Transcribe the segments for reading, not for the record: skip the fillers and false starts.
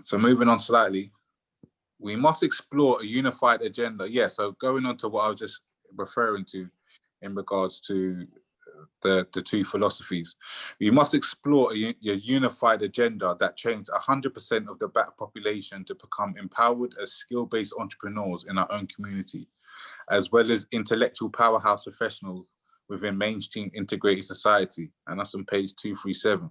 So moving on slightly, we must explore a unified agenda. Yeah, so going on to what I was just referring to in regards to the two philosophies, we must explore a unified agenda that trains 100% of the Black population to become empowered as skill-based entrepreneurs in our own community, as well as intellectual powerhouse professionals within mainstream integrated society. And that's on page 237.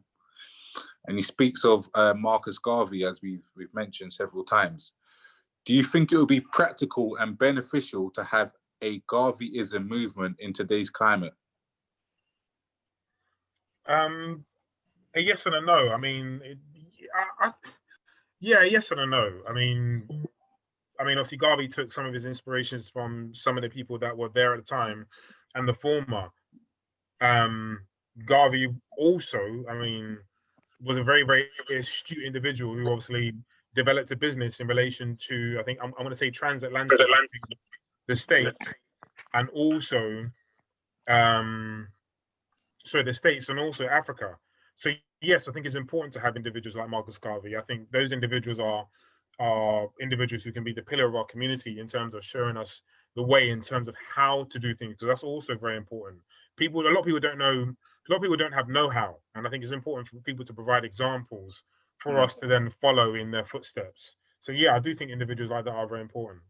And he speaks of Marcus Garvey, as we've mentioned several times. Do you think it would be practical and beneficial to have a Garveyism movement in today's climate? A yes and a no. I mean, yeah, yes and a no. I mean, obviously Garvey took some of his inspirations from some of the people that were there at the time, and the former. Garvey also, I mean, was a very, very astute individual who obviously developed a business in relation to, I think, I'm going to say transatlantic, the States, and also, the States and also Africa. So yes, I think it's important to have individuals like Marcus Garvey. I think those individuals are individuals who can be the pillar of our community in terms of showing us the way in terms of how to do things. So that's also very important. A lot of people don't know, a lot of people don't have know-how, and I think it's important for people to provide examples for us to then follow in their footsteps. So yeah, I do think individuals like that are very important.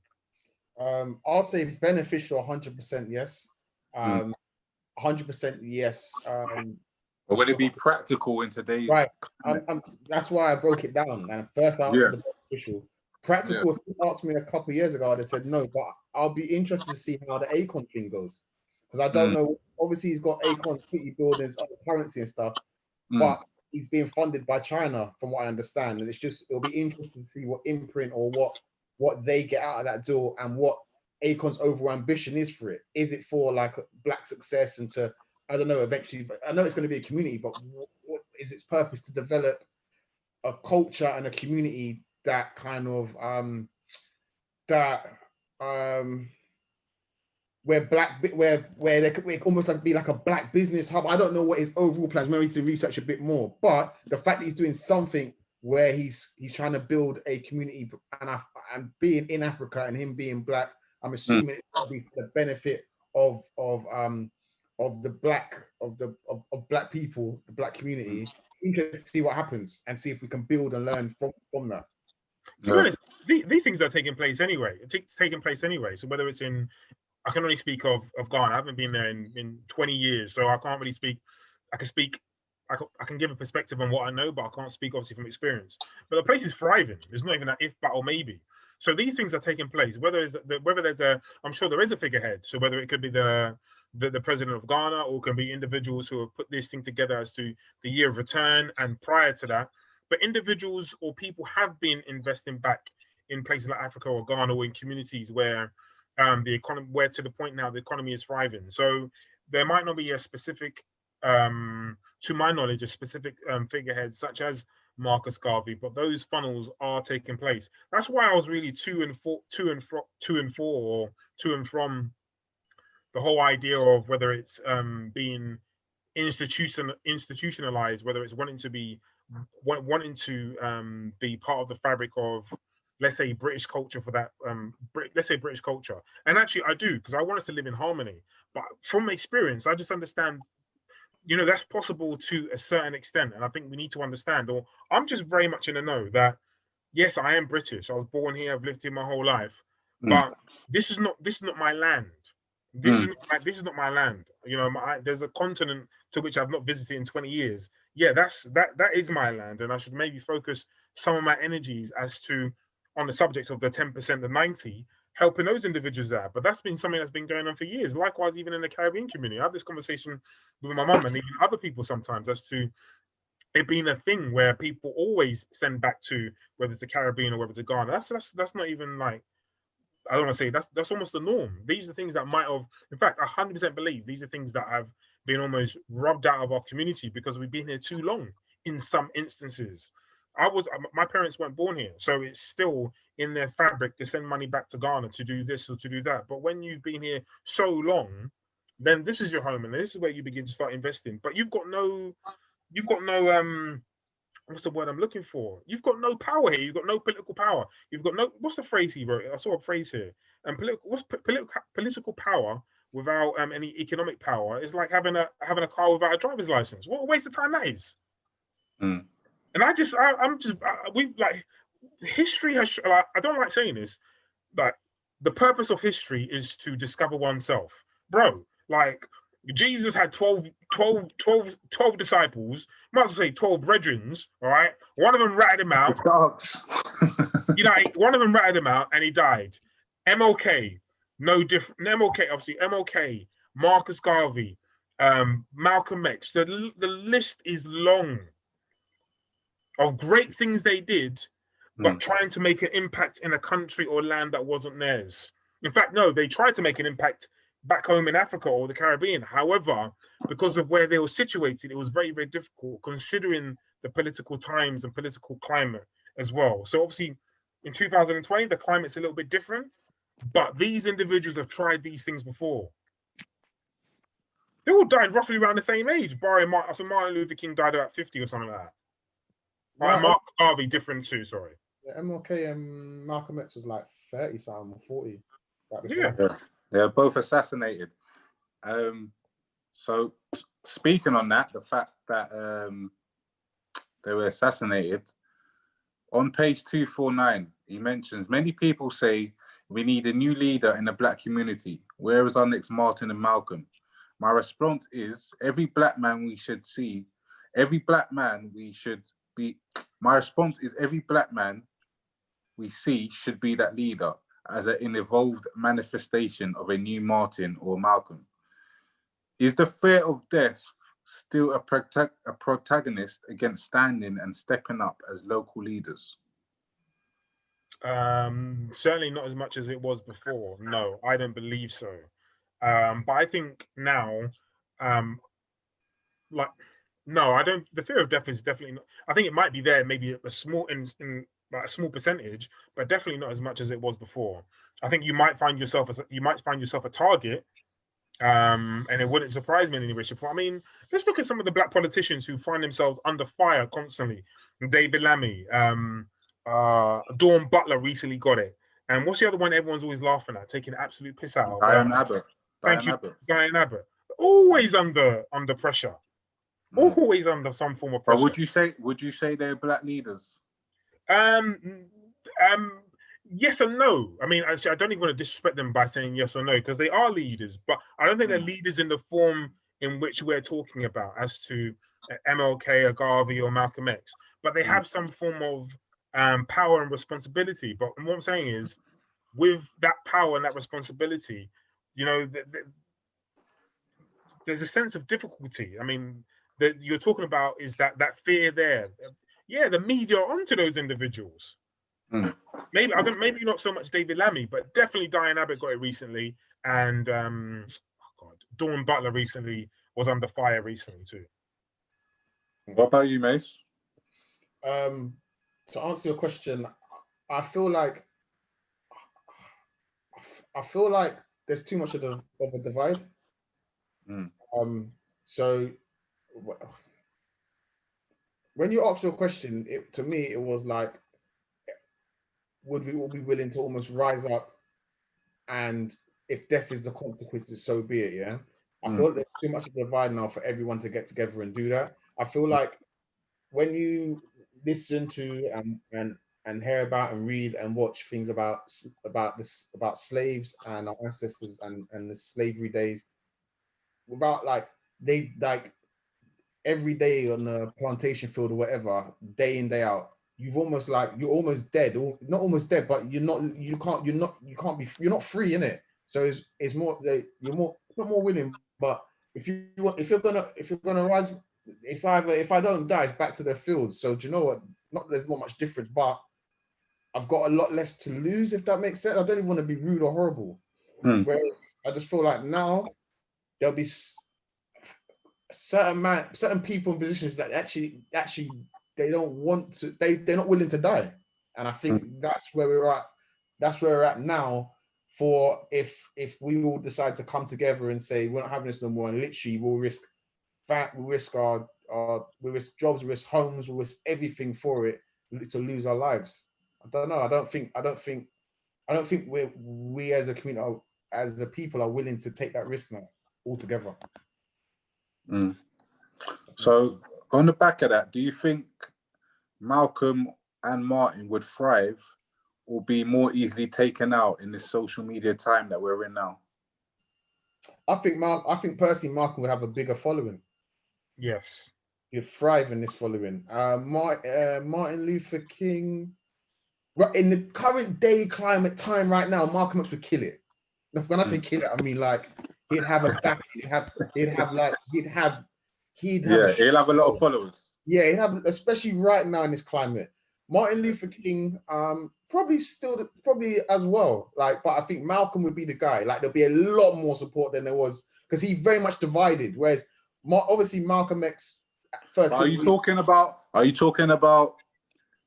I'll say beneficial 100% yes. 100% yes. Or would it be practical in today's... Right. That's why I broke it down. And first I answered the beneficial. Practical, if you asked me a couple of years ago, I'd have said no, but I'll be interested to see how the Akon thing goes. Because I don't know, obviously he's got Akon city buildings, other currency and stuff, but he's being funded by China from what I understand. And it'll be interesting to see what imprint or what they get out of that deal and what Akon's overall ambition is for it. Is it for like Black success and to, I don't know, eventually, but I know it's going to be a community, but what is its purpose to develop a culture and a community that kind of where there could almost like be like a Black business hub. I don't know what his overall plans. Maybe to research a bit more. But the fact that he's doing something where he's trying to build a community and being in Africa and him being Black, I'm assuming it's going to be for the benefit of the Black people, the Black community. Interested to see what happens and see if we can build and learn from that. To be honest, these things are taking place anyway. It's taking place anyway. So whether it's in, I can only speak of Ghana. I haven't been there in 20 years, so I can't really speak. I can give a perspective on what I know, but I can't speak obviously from experience. But the place is thriving. There's not even an if, but, or maybe. So these things are taking place. Whether there's a, I'm sure there is a figurehead. So whether it could be the president of Ghana, or can be individuals who have put this thing together as to the year of return and prior to that. But individuals or people have been investing back in places like Africa or Ghana, or in communities where the economy, where to the point now the economy is thriving. So there might not be a specific, to my knowledge, a specific figurehead such as Marcus Garvey, but those funnels are taking place. That's why I was really to and from the whole idea of whether it's being institutionalized, whether it's wanting to be part of the fabric of, let's say, British culture for that, let's say British culture. And actually I do, because I want us to live in harmony. But from experience, I just understand, that's possible to a certain extent. And I think we need to understand, or I'm just very much in the know that, yes, I am British. I was born here, I've lived here my whole life. But this is not my land. This is not my land. There's a continent to which I've not visited in 20 years. Yeah, that is my land, and I should maybe focus some of my energies as to on the subject of the 10%, the 90, helping those individuals out. But that's been something that's been going on for years. Likewise, even in the Caribbean community, I have this conversation with my mum and even other people sometimes as to it being a thing where people always send back to, whether it's the Caribbean or whether it's Ghana. That's not even like, I don't want to say that's almost the norm. These are things that might have, in fact, I 100% believe these are things that have been almost rubbed out of our community because we've been here too long in some instances. My parents weren't born here, so it's still in their fabric to send money back to Ghana to do this or to do that. But when you've been here so long, then this is your home and this is where you begin to start investing. But you've got no what's the word I'm looking for? You've got no power here. You've got no political power. You've got no, what's the phrase he wrote? I saw a phrase here. And political power without any economic power is like having a car without a driver's license. What a waste of time that is. Mm. And we like, history has, I don't like saying this, but the purpose of history is to discover oneself. Bro, like, Jesus had 12 disciples, might as well say 12 brethren, all right? One of them ratted him out. You know, one of them ratted him out and he died. MLK, no different. MLK, obviously, MLK, Marcus Garvey, Malcolm X. The list is long of great things they did, but trying to make an impact in a country or land that wasn't theirs. In fact, no, they tried to make an impact back home in Africa or the Caribbean. However, because of where they were situated, it was very, very difficult considering the political times and political climate as well. So obviously in 2020, the climate's a little bit different, but these individuals have tried these things before. They all died roughly around the same age, barring I think Martin Luther King died about 50 or something like that. Mark Garvey, different too, sorry. Yeah, MLK and Malcolm X was like 30 something or 40. Yeah. They're both assassinated. So speaking on that, the fact that they were assassinated, on page 249, he mentions, many people say we need a new leader in the Black community. Where is our next Martin and Malcolm? My response is every black man we should see be, my response is every black man we see should be that leader as an evolved manifestation of a new Martin or Malcolm. Is the fear of death still a protagonist against standing and stepping up as local leaders? Certainly not as much as it was before. No, I don't believe so. But I think now, like, no, I don't. The fear of death is definitely not. I think it might be there, maybe a small in like a small percentage, but definitely not as much as it was before. I think you might find yourself a target, and it wouldn't surprise me in any way, shape, or form. I mean, let's look at some of the black politicians who find themselves under fire constantly. David Lammy, Dawn Butler recently got it, and what's the other one everyone's always laughing at, taking absolute piss out of? Diane Abbott. Diane Abbott. Always under pressure. Always under some form of pressure. But would you say they're black leaders? Yes and no. I mean, actually, I don't even want to disrespect them by saying yes or no, because they are leaders, but I don't think they're leaders in the form in which we're talking about as to MLK or Garvey or Malcolm X. But they have some form of power and responsibility. But what I'm saying is, with that power and that responsibility, you know, there's a sense of difficulty. I mean, that you're talking about is that fear there. Yeah, the media are onto those individuals. Maybe not so much David Lammy, but definitely Diane Abbott got it recently, and Dawn Butler recently was under fire recently too. What about you, Mace? To answer your question, I feel like there's too much of a divide. So when you asked your question, to me it was like, would we all be willing to almost rise up, and if death is the consequences, so be it. Yeah, I feel like there's too much of a divide now for everyone to get together and do that. I feel like when you listen to and hear about and read and watch things about slaves and our ancestors and the slavery days, without every day on the plantation field or whatever, day in, day out, you're almost dead, or not almost dead, but you're not free in it. So it's more that you're not more willing. But if you're gonna rise, it's either, if I don't die, it's back to the field. So do you know what? There's not much difference, but I've got a lot less to lose, if that makes sense. I don't even want to be rude or horrible. Whereas I just feel like now there'll be certain people in positions that actually they don't want to, they're not willing to die. And I think that's where we're at. That's where we're at now. For if we all decide to come together and say we're not having this no more, and literally we'll risk our we risk jobs, we risk homes, we risk everything for it to lose our lives. I don't know. I don't think we as a community, as a people, are willing to take that risk now altogether. Mm. So on the back of that, do you think Malcolm and Martin would thrive or be more easily taken out in this social media time that we're in now? I think personally, Malcolm would have a bigger following. Yes. He'd thrive in this following. Martin Luther King, right, in the current day climate time right now, Malcolm X would kill it. When I say kill it, I mean like he'd have a back, he'd have he'll have a lot of followers. Yeah, he'd have, especially right now in this climate. Martin Luther King, probably as well. Like, but I think Malcolm would be the guy. Like, there'll be a lot more support than there was because he very much divided. Whereas, obviously, Malcolm X first. Are you talking about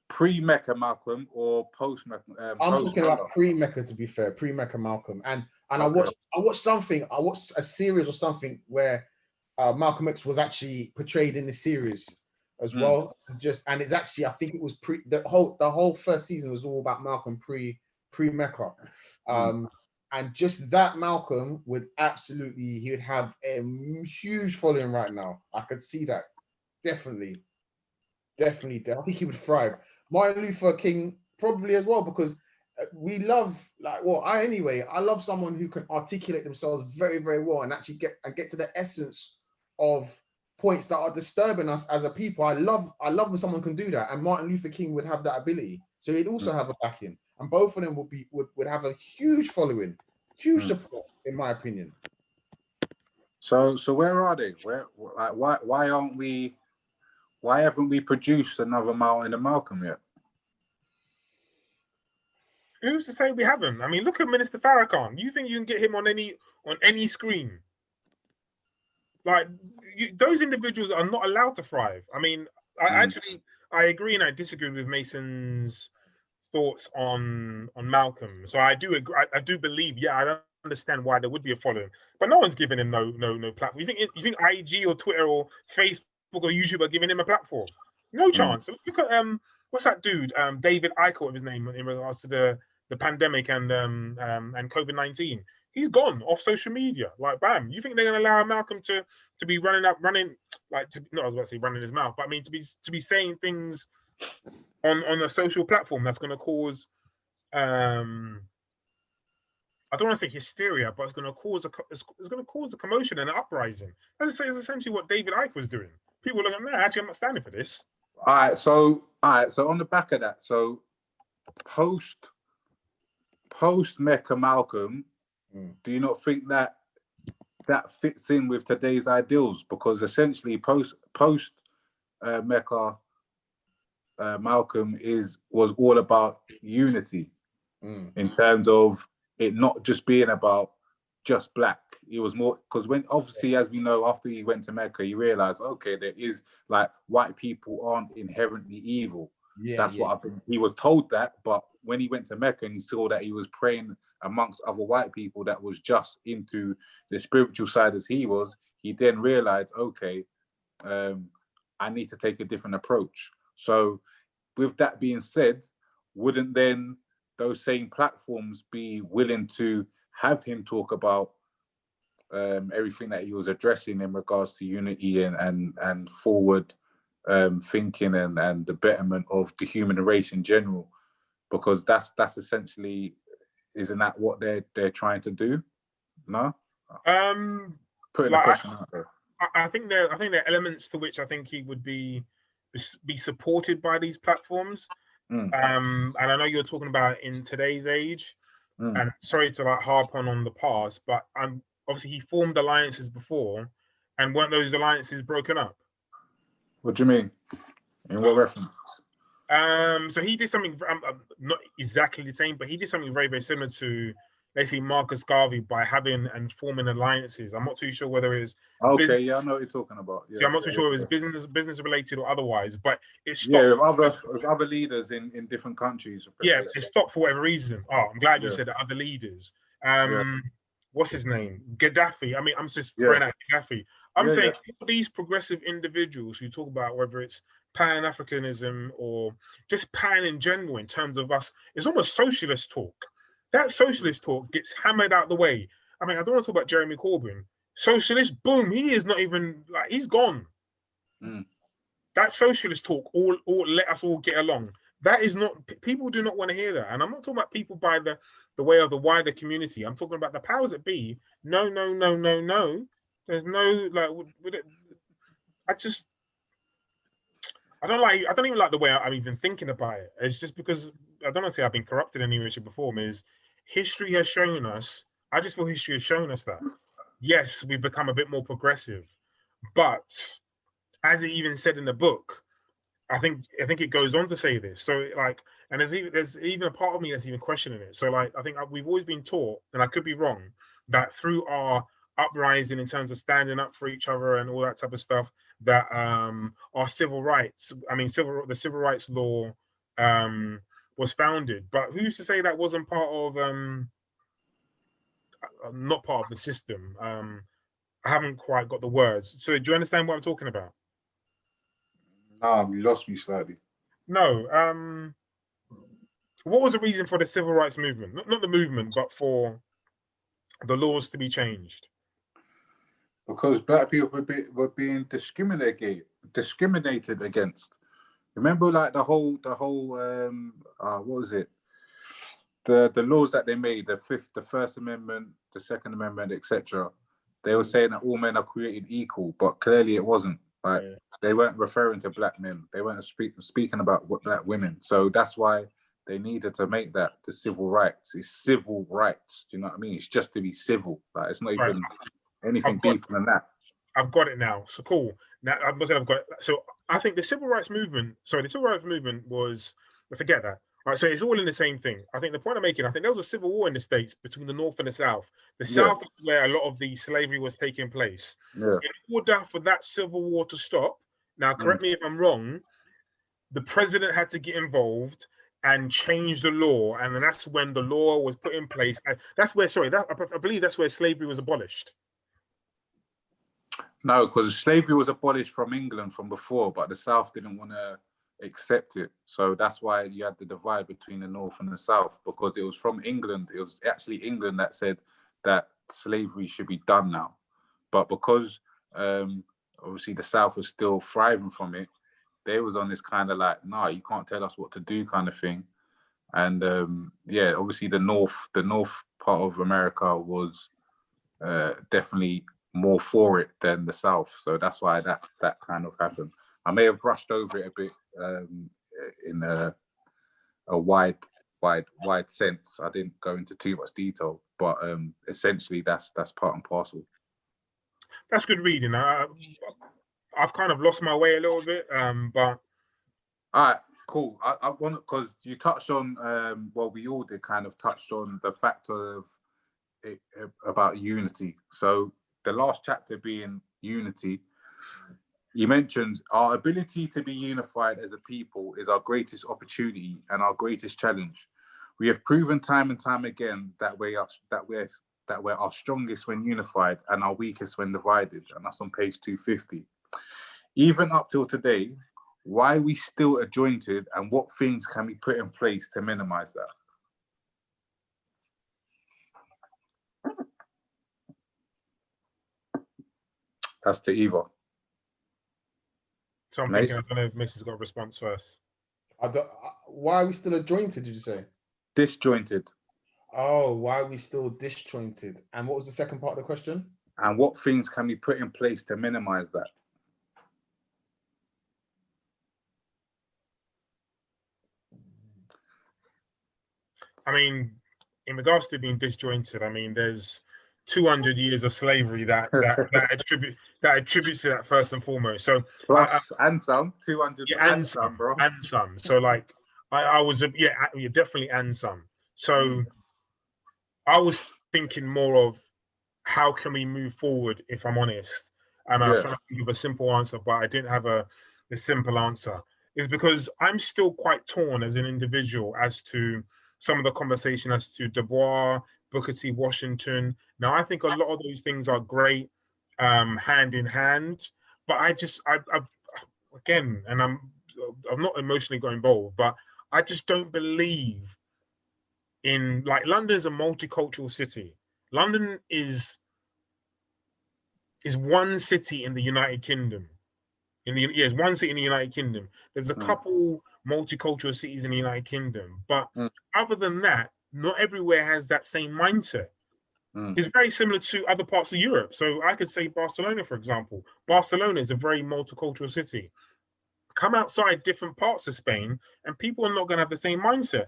pre-Mecca Malcolm or post-Mecca? I'm talking about pre-Mecca, to be fair, pre-Mecca Malcolm. And okay. I watched a series or something where Malcolm X was actually portrayed in the series as well. And it's actually, I think it was the whole first season was all about Malcolm pre-Mecca. And just that Malcolm would absolutely, he would have a huge following right now. I could see that. Definitely. I think he would thrive. Martin Luther King probably as well, because we love, I love someone who can articulate themselves very, very well and actually get to the essence of points that are disturbing us as a people. I love when someone can do that, and Martin Luther King would have that ability. So he'd also have a backing, and both of them would have a huge following, huge support, in my opinion. So where are they? Why haven't we produced another Martin and Malcolm yet? Who's to say we haven't? I mean, look at Minister Farrakhan. You think you can get him on any screen? Like, those individuals are not allowed to thrive. I mean, I agree and I disagree with Mason's thoughts on Malcolm. So I do agree. I do believe. Yeah, I don't understand why there would be a following, but no one's giving him no platform. You think IG or Twitter or Facebook or YouTube are giving him a platform? No chance. Look at what's that dude? David Icke, of his name, in regards to the pandemic and COVID-19. He's gone off social media. Like, bam. You think they're going to allow Malcolm to be running, I was about to say running his mouth, but I mean to be saying things on a social platform that's going to cause I don't want to say hysteria, but it's going to cause a commotion and an uprising. That's essentially what David Icke was doing. People are like, no, actually, I'm not standing for this. All right. So on the back of that, so post Mecca Malcolm, do you not think that fits in with today's ideals? Because essentially, post Mecca Malcolm was all about unity in terms of it not just being about just black. It was more because when obviously, as we know, after he went to Mecca, he realized, okay, there is like white people aren't inherently evil. That's what he was told that, but when he went to Mecca and he saw that he was praying amongst other white people that was just into the spiritual side as he was, he then realized, okay, I need to take a different approach. So with that being said, wouldn't then those same platforms be willing to have him talk about everything that he was addressing in regards to unity and forward thinking and the betterment of the human race in general? Because that's essentially, isn't that what they're trying to do? No. Putting a question out there. I think there are elements to which I think he would be supported by these platforms. And I know you're talking about in today's age. And sorry to harp on the past, but obviously he formed alliances before, and weren't those alliances broken up? What do you mean? In what reference? So he did something not exactly the same, but he did something very, very similar to, let's say, Marcus Garvey by having and forming alliances. I'm not too sure whether it's okay. Yeah, I know what you're talking about. Yeah, I'm not too sure if it's business related or otherwise, but it stopped. Yeah, with other leaders in different countries. Yeah, it stopped for whatever reason. Oh, I'm glad you said that, other leaders. What's his name? Gaddafi. I mean, I'm just throwing out Gaddafi. I'm saying all these progressive individuals who talk about whether it's Pan-Africanism or just Pan in general in terms of us, it's almost socialist talk. That socialist talk gets hammered out the way. I mean, I don't want to talk about Jeremy Corbyn. Socialist, boom, he is not even, like, he's gone. That socialist talk, all let us all get along. That is not, people do not want to hear that. And I'm not talking about people by the way of the wider community. I'm talking about the powers that be. No, no, no, no, no. There's no, like, I don't even like the way I'm even thinking about it. It's just because, I don't want to say I've been corrupted in any way, shape, or form, is history has shown us, I just feel history has shown us that, yes, we've become a bit more progressive, but as it even said in the book, I think it goes on to say this. So like, and there's even a part of me that's even questioning it. So like, I think we've always been taught, and I could be wrong, that through our uprising in terms of standing up for each other and all that type of stuff, that our civil rights, I mean, the civil rights law was founded. But who's to say that wasn't part of not part of the system? I haven't quite got the words. So do you understand what I'm talking about? You lost me slightly. No. What was the reason for the civil rights movement? Not the movement, but for the laws to be changed. Because black people were being discriminated against. Remember, like the whole what was it? The laws that they made, the First Amendment, the Second Amendment, etc. They were saying that all men are created equal, but clearly it wasn't. Like they weren't referring to black men. They weren't speaking about black women. So that's why they needed to make that the civil rights. It's civil rights. Do you know what I mean? It's just to be civil. Like it's not even anything deeper than that. I've got it now. So cool. Now I've got it. So I think the civil rights movement. Sorry, the civil rights movement was. Forget that. All right, so it's all in the same thing. I think the point I'm making, I think there was a civil war in the States between the North and the South. The South is where a lot of the slavery was taking place. In order for that civil war to stop, now correct me if I'm wrong, the president had to get involved and change the law, and then that's when the law was put in place. And that's where, I believe that's where slavery was abolished. No, because slavery was abolished from England from before, but the South didn't want to accept it. So that's why you had the divide between the North and the South, because it was from England. It was actually England that said that slavery should be done now. But because obviously the South was still thriving from it, they was on this kind of like, nah, you can't tell us what to do kind of thing. And obviously the North part of America was definitely more for it than the South. So that's why that kind of happened. I may have brushed over it a bit in a wide sense. I didn't go into too much detail, but essentially that's part and parcel. That's good reading. I've kind of lost my way a little bit, but all right, cool. I want, because you touched on we all did kind of touched on the factor of it, about unity. So the last chapter being unity, you mentioned our ability to be unified as a people is our greatest opportunity and our greatest challenge. We have proven time and time again that we're our strongest when unified and our weakest when divided, and that's on page 250. Even up till today, why are we still adjointed, and what things can be put in place to minimize that? That's to Eva. So I'm thinking, I don't know if Mrs. got a response first. Why are we still adjointed, did you say? Disjointed. Oh, why are we still disjointed? And what was the second part of the question? And what things can be put in place to minimize that? I mean, in regards to being disjointed, I mean, there's 200 years of slavery that attributes to that first and foremost. So plus and some 200 and some, bro. And some. So like I was definitely and some. So I was thinking more of how can we move forward, if I'm honest. And I was trying to think of a simple answer, but I didn't have a simple answer. Is because I'm still quite torn as an individual as to some of the conversation as to Du Bois, Booker T. Washington. Now, I think a lot of those things are great. hand in hand. But I again, and I'm not emotionally got involved, but I just don't believe in, like, London's a multicultural city. London is one city in the United Kingdom. It's one city in the United Kingdom. There's a couple multicultural cities in the United Kingdom, but other than that, not everywhere has that same mindset. It's very similar to other parts of Europe. So I could say Barcelona, for example. Barcelona is a very multicultural city. Come outside different parts of Spain, and people are not going to have the same mindset.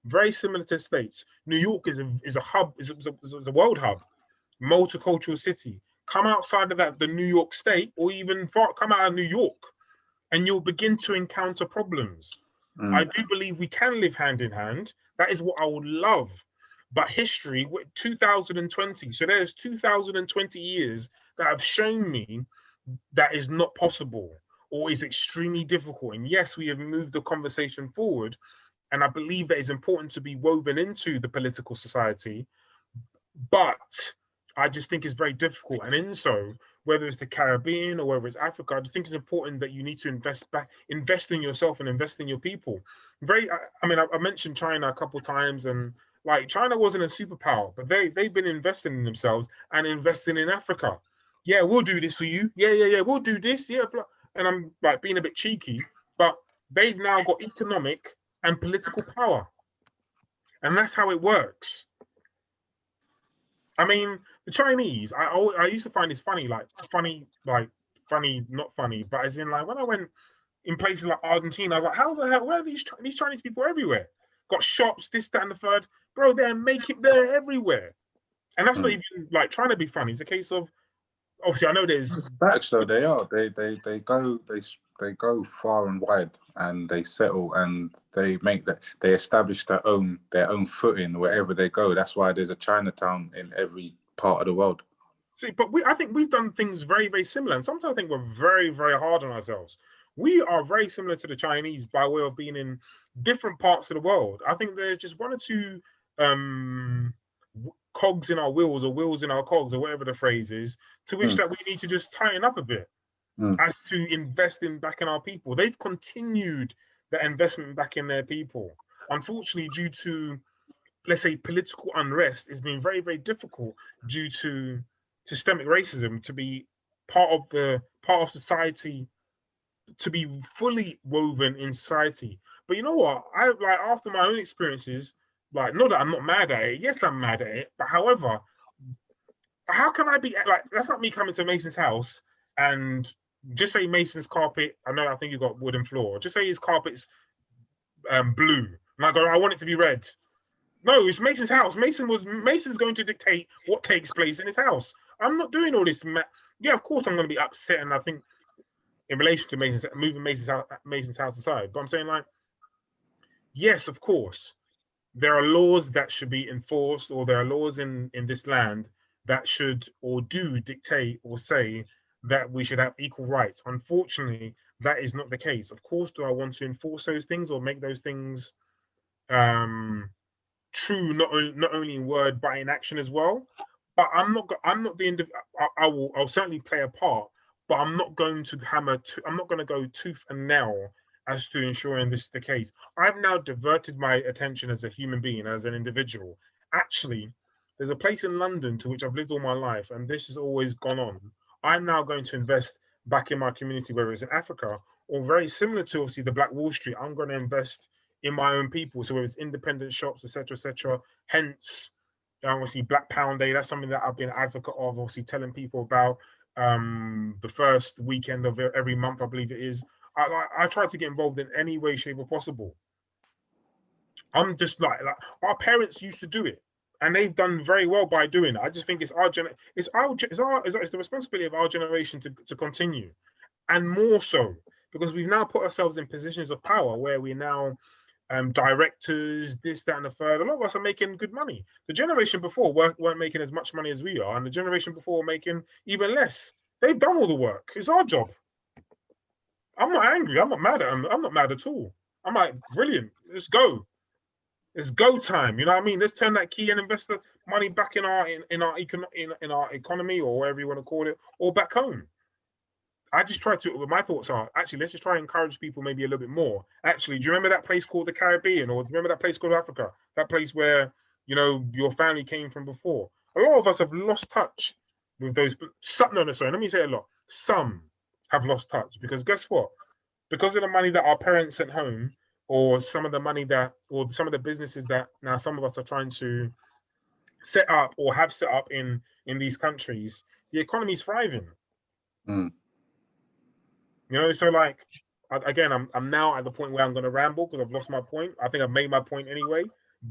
Very similar to the States. New York is a hub, is a world hub, multicultural city. Come outside of that, the New York State, or even come out of New York, and you'll begin to encounter problems. I do believe we can live hand in hand. That is what I would love. But history, 2020, so there's 2020 years that have shown me that is not possible or is extremely difficult. And yes, we have moved the conversation forward. And I believe that it's important to be woven into the political society. But I just think it's very difficult. And in so, whether it's the Caribbean or whether it's Africa, I just think it's important that you need to invest in yourself and invest in your people. I mentioned China a couple of times, and like, China wasn't a superpower, but they've been investing in themselves and investing in Africa. Yeah, we'll do this for you. Yeah, we'll do this. Yeah, and I'm like being a bit cheeky, but they've now got economic and political power, and that's how it works. I mean, the Chinese, I used to find this funny, not funny, but as in, like, when I went in places like Argentina, I was like, how the hell, where are these Chinese people everywhere? Got shops, this, that, and the third. Bro, they're everywhere. And that's not even like trying to be funny. It's a case of, obviously, I know there's facts though. They are. They go far and wide, and they settle, and they establish their own footing wherever they go. That's why there's a Chinatown in every part of the world. See, but I think we've done things very, very similar, and sometimes I think we're very, very hard on ourselves. We are very similar to the Chinese by way of being in different parts of the world. I think there's just one or two cogs in our wheels, or wheels in our cogs, or whatever the phrase is, to which that we need to just tighten up a bit as to investing back in our people. They've continued the investment back in their people. Unfortunately, due to, let's say, political unrest, it's been very, very difficult due to systemic racism to be part of society, to be fully woven in society. But you know what? After my own experiences, like, not that I'm not mad at it. Yes, I'm mad at it. But however, how can I be like, that's not me coming to Mason's house and just say Mason's carpet, I think you got wooden floor. Just say his carpet's blue. And I go, I want it to be red. No, it's Mason's house. Mason's going to dictate what takes place in his house. I'm not doing all this. Yeah, of course I'm going to be upset, and I think in relation to moving Mason's house aside. But I'm saying, like, yes, of course, there are laws that should be enforced, or there are laws in this land that should or do dictate or say that we should have equal rights. Unfortunately, that is not the case. Of course, do I want to enforce those things or make those things true, not only in word but in action as well? But I'm not the individual. I'll certainly play a part, but I'm not going to I'm not going to go tooth and nail as to ensuring this is the case. I've now diverted my attention as a human being, as an individual. Actually, there's a place in London to which I've lived all my life, and this has always gone on. I'm now going to invest back in my community, whether it's in Africa or very similar to, obviously, the Black Wall Street. I'm going to invest in my own people. So whether it's independent shops, etc. Hence, obviously, Black Pound Day. That's something that I've been an advocate of, obviously, telling people about the first weekend of every month, I believe it is. I try to get involved in any way, shape, or possible. I'm just like our parents used to do it, and they've done very well by doing it. I just think it's the responsibility of our generation to continue, and more so because we've now put ourselves in positions of power where we're now directors, this, that, and the third. A lot of us are making good money. The generation before weren't making as much money as we are, and the generation before were making even less. They've done all the work. It's our job. I'm not angry. I'm not mad at them. I'm not mad at all. I'm like, brilliant. Let's go. It's go time. You know what I mean? Let's turn that key and investor money back in our economy, or whatever you want to call it, or back home. I just try to. My thoughts are actually let's just try and encourage people maybe a little bit more. Actually, do you remember that place called the Caribbean, or do you remember that place called Africa? That place where your family came from before. A lot of us have lost touch with those. Sorry. Let me say a lot. Some have lost touch because guess what? Because of the money that our parents sent home, or some of the money that, or some of the businesses that now some of us are trying to set up or have set up in these countries, the economy's thriving. So like, again, I'm now at the point where I'm going to ramble because I've lost my point. I think I've made my point anyway.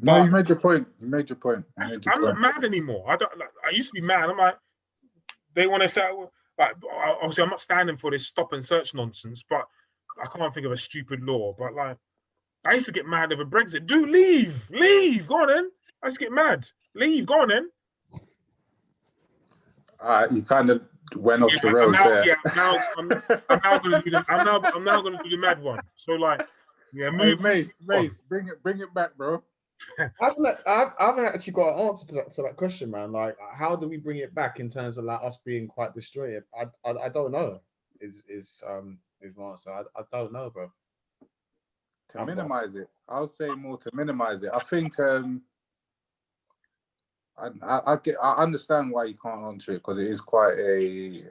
No, you made your point. I'm not mad anymore. I used to be mad. I'm like, they want to say, like, obviously I'm not standing for this stop and search nonsense, but I can't think of a stupid law. But like, I used to get mad over Brexit. Dude, leave, go on then. I used to get mad. Leave, go on then. You kind of went off the rails there. Yeah, I'm now going to do the mad one. So like, yeah, move. Hey, Mace, bring it back, bro. I haven't actually got an answer to that question, man. Like, how do we bring it back in terms of like us being quite destroyed? I don't know. Is my answer? I don't know, bro. To minimize it, I'll say more to minimize it. I think I understand why you can't answer it because it is quite a,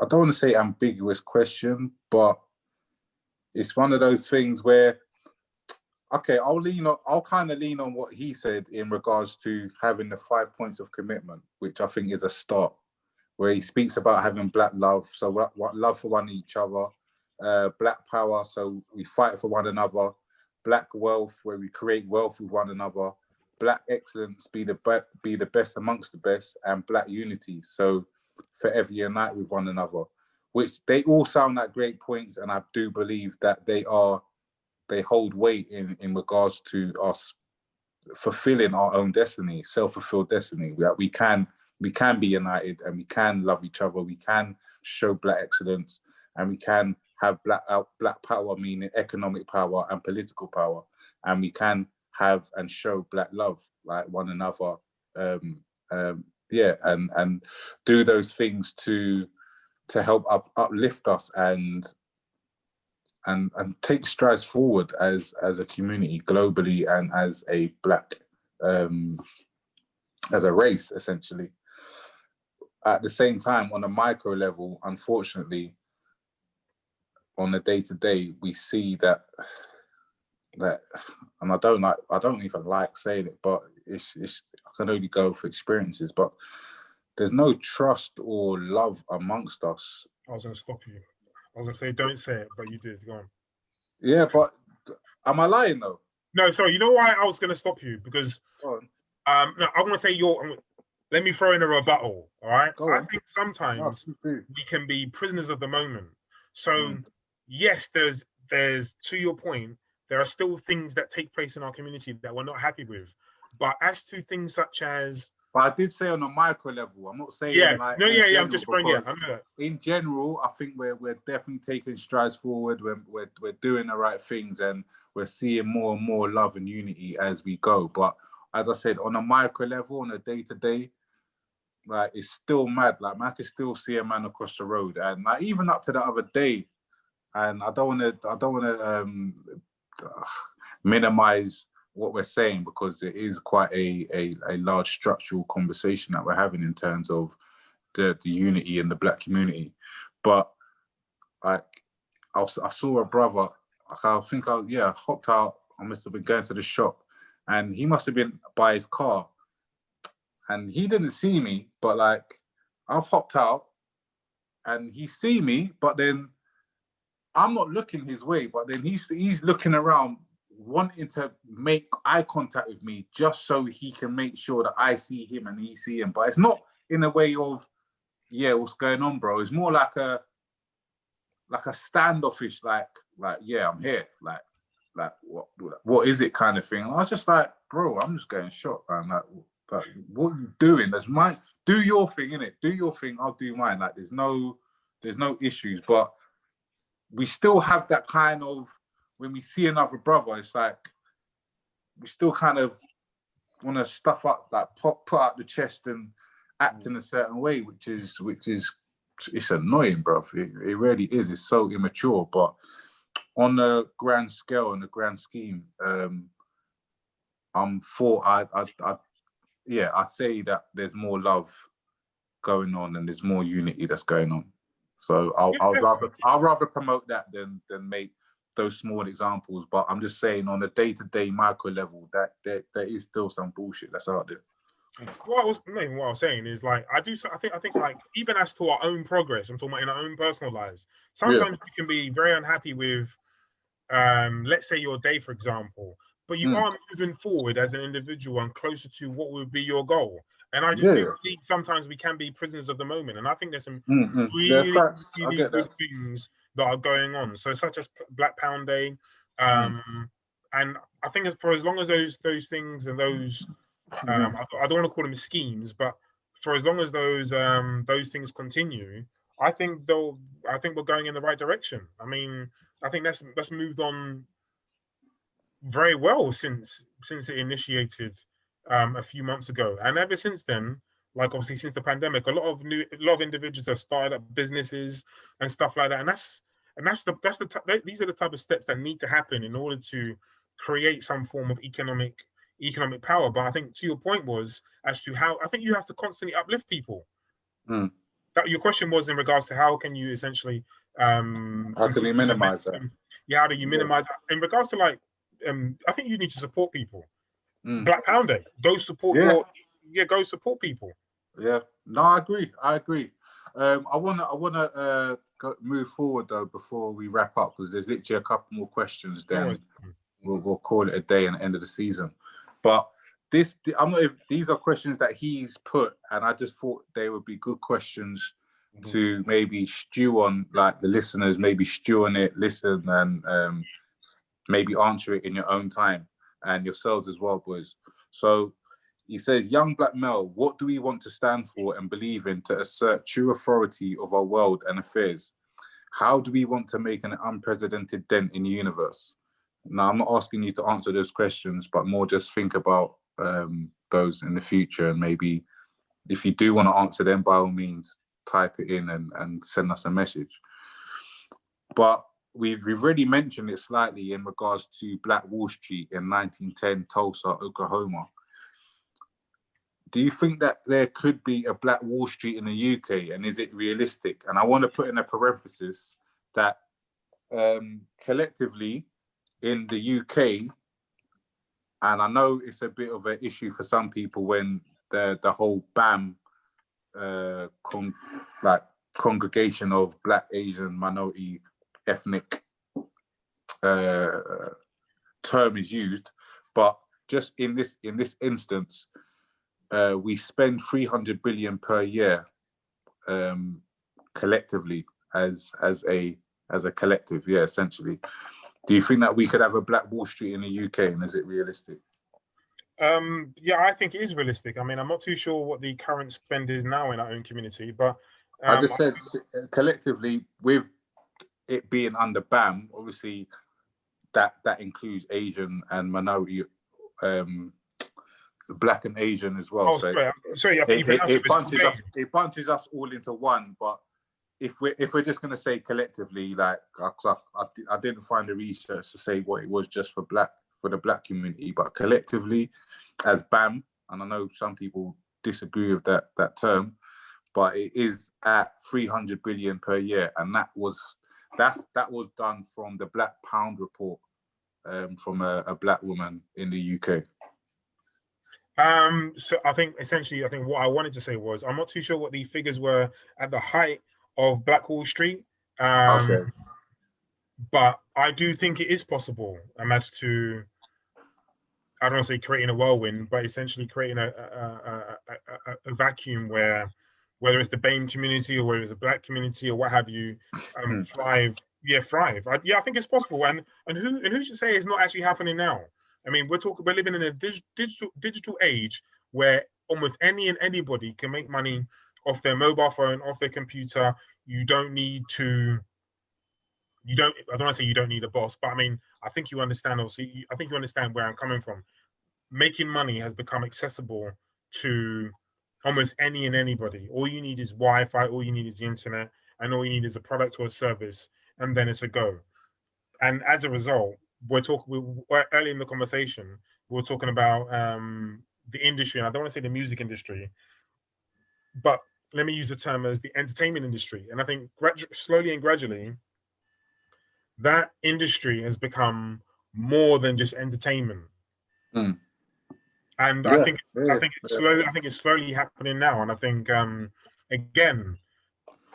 I don't want to say ambiguous question, but it's one of those things where, okay, I'll kind of lean on what he said in regards to having the 5 points of commitment, which I think is a start, where he speaks about having black love, so what love for one each other, black power, so we fight for one another, black wealth, where we create wealth with one another, black excellence, be the best amongst the best, and black unity, so forever unite with one another, which they all sound like great points, and I do believe that they hold weight in regards to us fulfilling our own destiny, self-fulfilled destiny. We can be united, and we can love each other. We can show black excellence, and we can have black power, meaning economic power and political power, and we can have and show black love, like one another. And do those things to help uplift us and take strides forward as a community globally and as a black, as a race, essentially. At the same time, on a micro level, unfortunately, on the day-to-day, we see that, and I don't even like saying it, but it's I can only go for experiences, but there's no trust or love amongst us. I was going to stop you. I was going to say, don't say it, but you did. Go on. Yeah, but am I lying though? No, sorry. You know why I was going to stop you? Because no, I'm going to say let me throw in a rebuttal. All right. I think sometimes we can be prisoners of the moment. So yes, there's to your point, there are still things that take place in our community that we're not happy with. But as to things such as, but I did say on a micro level. I'm not saying I'm just throwing it. In general, I think we're definitely taking strides forward. We're doing the right things, and we're seeing more and more love and unity as we go. But as I said, on a micro level, on a day-to-day, like, it's still mad. Like, man, I can still see a man across the road, and like even up to the other day. And I don't want to minimize what we're saying, because it is quite a large structural conversation that we're having in terms of the unity in the black community. But like, I saw a brother, I hopped out. I must have been going to the shop, and he must have been by his car, and he didn't see me, but like, I've hopped out and he see me, but then I'm not looking his way, but then he's looking around, wanting to make eye contact with me just so he can make sure that I see him and he see him. But it's not in a way of, yeah, what's going on, bro? It's more like a standoffish, like yeah, I'm here, like what is it kind of thing. And I was just like, bro, I'm just getting shot, man. Like what are you doing? Do your thing, innit? Do your thing, I'll do mine. Like there's no issues, but we still have that kind of, when we see another brother, it's like still kind of want to stuff up, like put out the chest and act in a certain way, which is it's annoying, bro. It really is. It's so immature. But on the grand scale and the grand scheme, I'm for. I'd say that there's more love going on and there's more unity that's going on. So I'll rather promote that than make those small examples. But I'm just saying, on a day-to-day micro level, that there is still some bullshit that's out there. What I was saying is, like, I think like, even as to our own progress, I'm talking about in our own personal lives, sometimes we can be very unhappy with let's say your day, for example, but you are moving forward as an individual and closer to what would be your goal. And I just do believe sometimes we can be prisoners of the moment. And I think there's some really good things that are going on. So such as Black Pound Day. And I think for as long as those things and those I don't want to call them schemes, but for as long as those things continue, I think we're going in the right direction. I mean, I think that's moved on very well since it initiated a few months ago, and ever since then, like obviously since the pandemic, a lot of individuals have started up businesses and stuff like that, and these are the type of steps that need to happen in order to create some form of economic power. But I think, to your point, was as to how I think you have to constantly uplift people. That your question was in regards to how can you essentially how can we minimize that? How do you minimize that? In regards to, like, I think you need to support people. Black Pound Day, go support go support people. Yeah, no, I agree. I wanna move forward though before we wrap up, because there's literally a couple more questions. Then we'll call it a day and end of the season. But these are questions that he's put, and I just thought they would be good questions to maybe stew on, like the listeners maybe stew on it, listen, and maybe answer it in your own time, and yourselves as well, boys. So he says, young black male, what do we want to stand for and believe in to assert true authority of our world and affairs? How do we want to make an unprecedented dent in the universe? Now, I'm not asking you to answer those questions, but more just think about those in the future. And maybe if you do want to answer them, by all means, type it in and send us a message. But we've already mentioned it slightly in regards to Black Wall Street in 1910, Tulsa, Oklahoma. Do you think that there could be a Black Wall Street in the UK, and is it realistic? And I want to put in a parenthesis that collectively in the UK, and I know it's a bit of an issue for some people when the whole BAM congregation of Black, Asian, minority, ethnic term is used, but just in this instance, we spend 300 billion per year collectively as a collective, essentially. Do you think that we could have a Black Wall Street in the UK, and is it realistic? I think it is realistic. I mean, I'm not too sure what the current spend is now in our own community, but I just said collectively, with it being under BAM, obviously that includes Asian and minority, Black and Asian as well. It bunches us all into one. But if we're just going to say collectively, like, I didn't find the research to say what it was just for the Black community, but collectively as BAM, and I know some people disagree with that term, but it is at 300 billion per year, and that was done from the Black Pound report from a Black woman in the UK. So I think what I wanted to say was, I'm not too sure what the figures were at the height of Black Wall Street. Okay. But I do think it is possible, as to, I don't want to say creating a whirlwind, but essentially creating a vacuum where, whether it's the BAME community or whether it's a Black community or what have you, thrive. I think it's possible. And who should say it's not actually happening now? I mean, we're living in a digital age where almost anybody can make money off their mobile phone, off their computer. I don't want to say you don't need a boss, but I mean, I think you understand. Obviously, I think you understand where I'm coming from. making money has become accessible to almost any and anybody. All you need is Wi-Fi, all you need is the internet, and all you need is a product or a service, and then it's a go. And as a result, early in the conversation, we were talking about the industry, and I don't want to say the music industry, but let me use the term as the entertainment industry. And I think slowly and gradually, that industry has become more than just entertainment. Mm. And Yeah, I think it's slowly happening now. And I think again,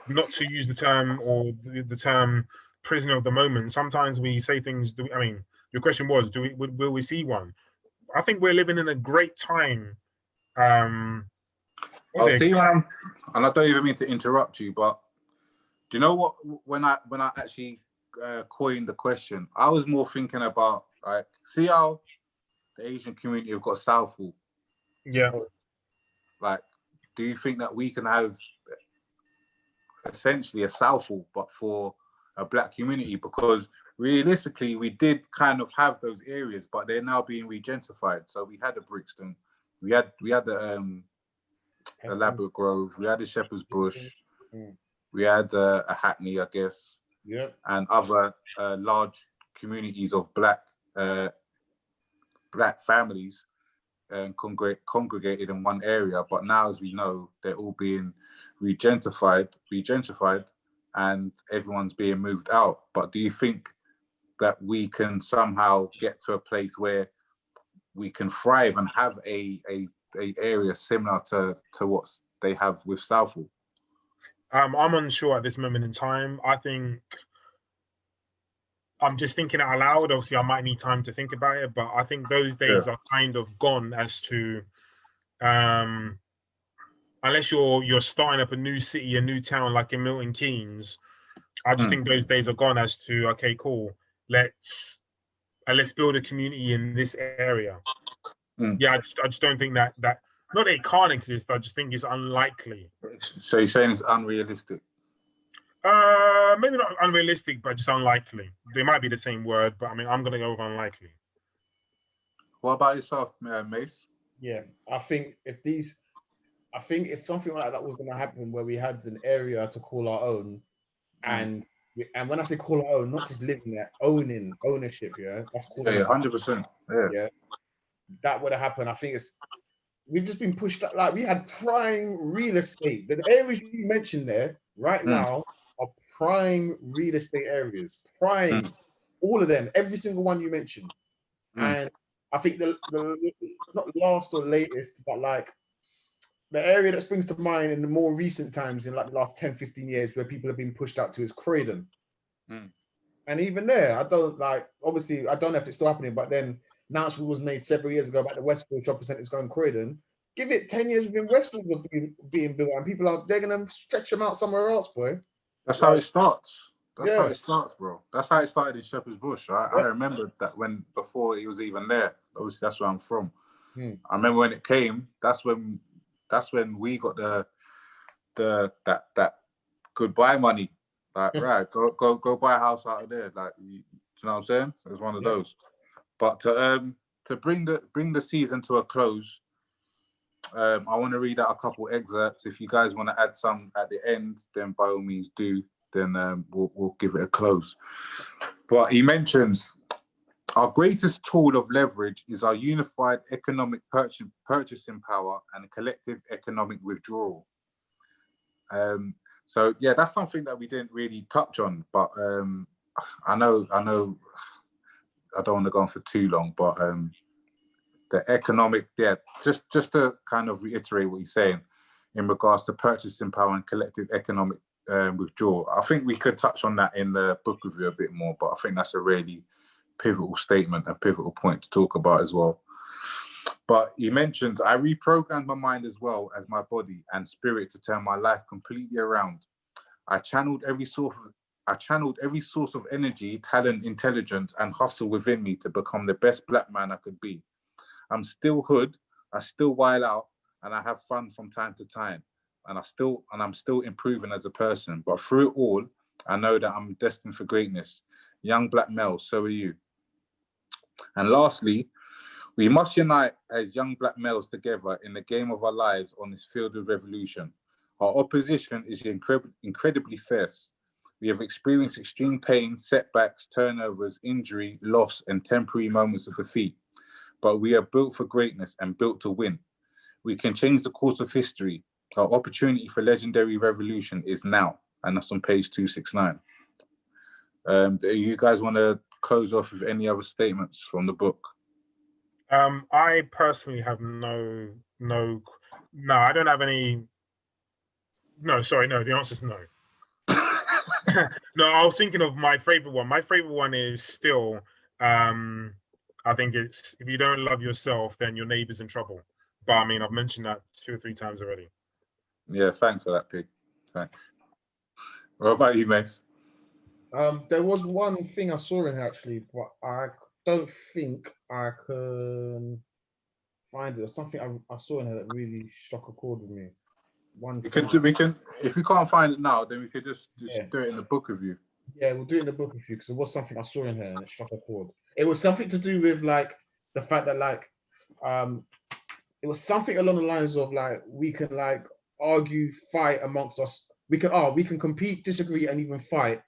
not to use the term or the term prisoner of the moment. Sometimes we say things. I mean, your question was, will we see one? I think we're living in a great time. I'll see, and I don't even mean to interrupt you, but do you know what? When I actually coined the question, I was more thinking about, like, see how the Asian community have got Southall. Yeah. Like, do you think that we can have essentially a Southall, but for a black community? Because realistically, we did kind of have those areas, but they're now being regentrified. So we had the Brixton, we had the Elaborate Grove, we had the Shepherd's Bush, we had a Hackney, I guess, and other large communities of black families congregated in one area. But now, as we know, they're all being regentrified, and everyone's being moved out. But do you think that we can somehow get to a place where we can thrive and have a area similar to what they have with Southall? I'm unsure at this moment in time. I think I'm just thinking out loud. Obviously, I might need time to think about it, but I think those days are kind of gone. As to unless you're starting up a new city, a new town, like in Milton Keynes, I just think those days are gone. As to, okay, cool, let's build a community in this area. Yeah, I just don't think that not that it can't exist. I just think it's unlikely. So you're saying it's unrealistic? Maybe not unrealistic, but just unlikely. They might be the same word, but I mean, I'm gonna go with unlikely. What about yourself, Mace? Yeah, I think if something like that was going to happen, where we had an area to call our own, and when I say call our own, not just living there, ownership, that's called 100%. Yeah, that would have happened. I think we've just been pushed up. Like, we had prime real estate. The areas you mentioned there right now are prime real estate areas. Prime, all of them, every single one you mentioned. And I think the not last or latest, but like the area that springs to mind in the more recent times, in like the last 10, 15 years, where people have been pushed out to, is Croydon. And even there, obviously, I don't know if it's still happening, but then announcement was made several years ago about the Westfield shopping centres going Croydon. Give it 10 years within Westfield being built, and they're going to stretch them out somewhere else, boy. That's how it starts. That's how it starts, bro. That's how it started in Shepherd's Bush. I remember that before it was even there. Obviously, that's where I'm from. I remember when it came. That's when we got that goodbye money. Like, right, go buy a house out of there. Like, you know what I'm saying? So it was one of those. But to bring the season to a close, I want to read out a couple excerpts. If you guys want to add some at the end, then by all means do. Then we'll give it a close. But he mentions, our greatest tool of leverage is our unified economic purchasing power and collective economic withdrawal. So yeah, that's something that we didn't really touch on, but I know I don't want to go on for too long, but the economic, just to kind of reiterate what he's saying in regards to purchasing power and collective economic withdrawal. I think we could touch on that in the book review a bit more, but I think that's a really pivotal statement, a pivotal point to talk about as well. But he mentions, I reprogrammed my mind as well as my body and spirit to turn my life completely around. I channeled every source of energy, talent, intelligence, and hustle within me to become the best black man I could be. I'm still hood, I still wild out, and I have fun from time to time. And I'm still improving as a person. But through it all, I know that I'm destined for greatness. Young black male, so are you. And lastly, We must unite as young black males together in the game of our lives on this field of revolution. Our opposition is incredibly fierce. We have experienced extreme pain, setbacks, turnovers, injury, loss, and temporary moments of defeat. But we are built for greatness and built to win. We can change the course of history. Our opportunity for legendary revolution is now. And that's on page 269. Do you guys want to close off with any other statements from the book? I personally have no, I don't have any. No, sorry, no. The answer is no. No, I was thinking of my favorite one. My favorite one is still, I think it's, if you don't love yourself, then your neighbor's in trouble. But I mean, I've mentioned that 2 or 3 times already. Yeah, thanks for that, Pig. Thanks. What about you, Mace? There was one thing I saw in here actually, but I don't think I can find it. Or something I saw in here that really struck a chord with me. We can, if we can't find it now, then we could just Yeah. do it in the book review. Yeah, we'll do it in the book review because it was something I saw in here and it struck a chord. It was something to do with like the fact that like it was something along the lines of like we can like argue, fight amongst us. We can compete, disagree, and even fight,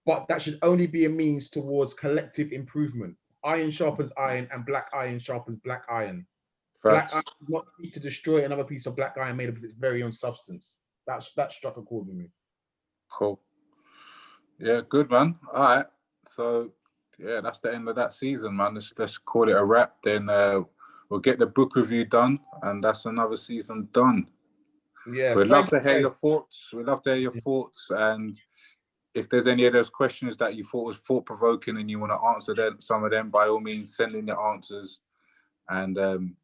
but that should only be a means towards collective improvement. Iron sharpens iron, and black iron sharpens black iron. Black iron does not seek to destroy another piece of black iron made up of its very own substance. That struck a chord with me. Cool. Yeah, good, man. All right. So, yeah, that's the end of that season, man. Let's call it a wrap. Then we'll get the book review done, and that's another season done. Yeah. We'd love to hear your thoughts. We'd love to hear your thoughts. And if there's any of those questions that you thought was thought-provoking and you want to answer them, some of them, by all means, send in your answers. And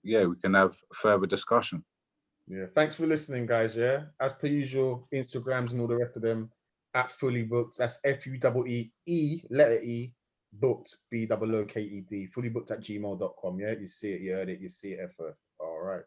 yeah, we can have further discussion. Yeah, thanks for listening, guys. Yeah, as per usual, Instagrams and all the rest of them at Fully Booked. That's FUEE letter E booked BOOKED. Fully booked at gmail.com. Yeah, you see it, you heard it, you see it at first. All right.